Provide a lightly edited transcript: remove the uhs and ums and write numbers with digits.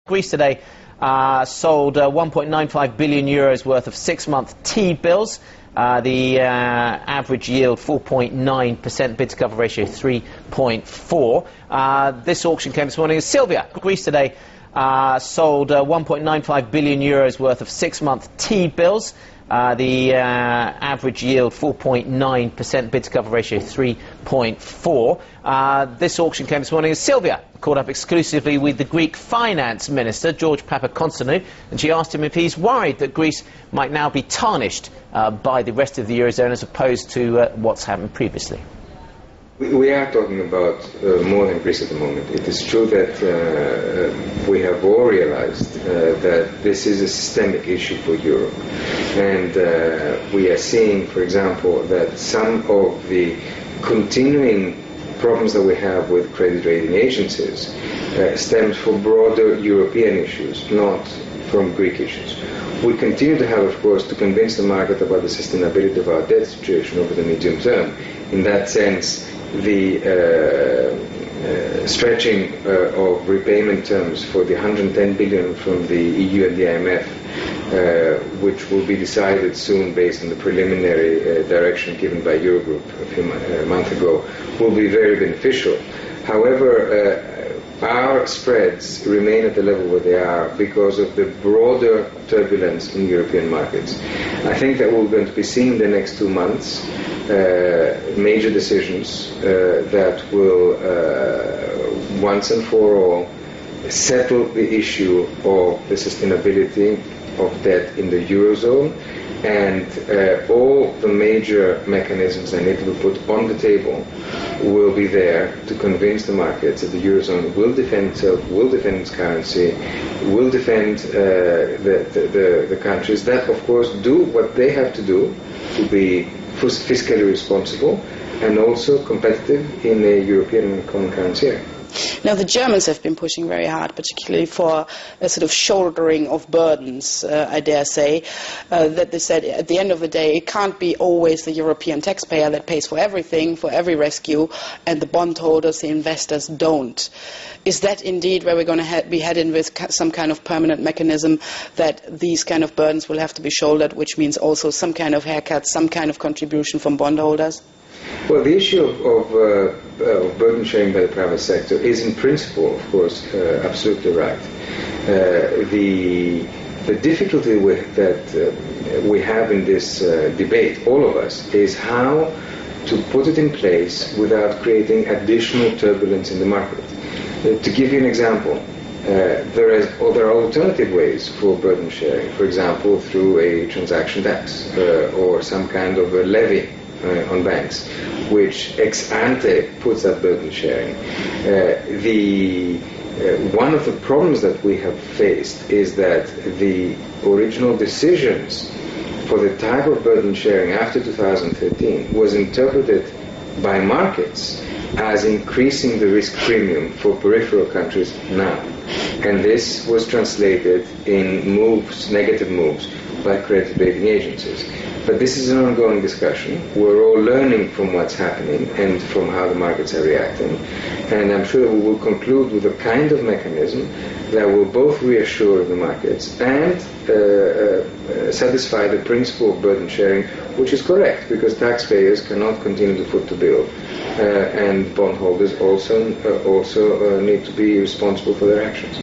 Greece today sold 1.95 billion euros worth of 6-month T-bills. The average yield 4.9%, bid to cover ratio 3.4. This auction came this morning as Sylvia. Greece today sold 1.95 billion euros worth of 6-month T-bills. The average yield 4.9%, bid to cover ratio 3.4. This auction came this morning as Sylvia caught up exclusively with the Greek finance minister, George Papakonstaminu, and she asked him if he's worried that Greece might now be tarnished by the rest of the Eurozone as opposed to what's happened previously. We are talking about more than Greece at the moment. It is true that we have all realized that this is a systemic issue for Europe. And we are seeing, for example, that some of the continuing problems that we have with credit rating agencies stems from broader European issues, not from Greek issues. We continue to have, of course, to convince the market about the sustainability of our debt situation over the medium term. In that sense, the stretching of repayment terms for the 110 billion from the EU and the IMF, which will be decided soon based on the preliminary direction given by Eurogroup a month ago, will be very beneficial. However, our spreads remain at the level where they are because of the broader turbulence in European markets. I think that we're going to be seeing in the next 2 months major decisions that will once and for all settle the issue of the sustainability of debt in the Eurozone, and all the major mechanisms that need to be put on the table will be there to convince the markets that the Eurozone will defend itself, will defend its currency, will defend the countries that, of course, do what they have to do to be fiscally responsible and also competitive in a European common currency area. Now, the Germans have been pushing very hard, particularly for a sort of shouldering of burdens, I dare say, that they said at the end of the day it can't be always the European taxpayer that pays for everything, for every rescue, and the bondholders, the investors don't. Is that indeed where we're going to be heading with some kind of permanent mechanism that these kind of burdens will have to be shouldered, which means also some kind of haircut, some kind of contribution from bondholders? Well, the issue of burden sharing by the private sector is in principle, of course, absolutely right. The difficulty that we have in this debate, all of us, is how to put it in place without creating additional turbulence in the market. To give you an example, there are alternative ways for burden sharing, for example, through a transaction tax or some kind of a levy on banks, which ex ante puts that burden sharing. One of the problems that we have faced is that the original decisions for the type of burden sharing after 2013 was interpreted by markets as increasing the risk premium for peripheral countries now. And this was translated in moves, negative moves, by credit rating agencies. But this is an ongoing discussion. We're all learning from what's happening and from how the markets are reacting. And I'm sure we will conclude with a kind of mechanism that will both reassure the markets and satisfy the principle of burden sharing, which is correct, because taxpayers cannot continue to foot the bill. And bondholders also need to be responsible for their actions.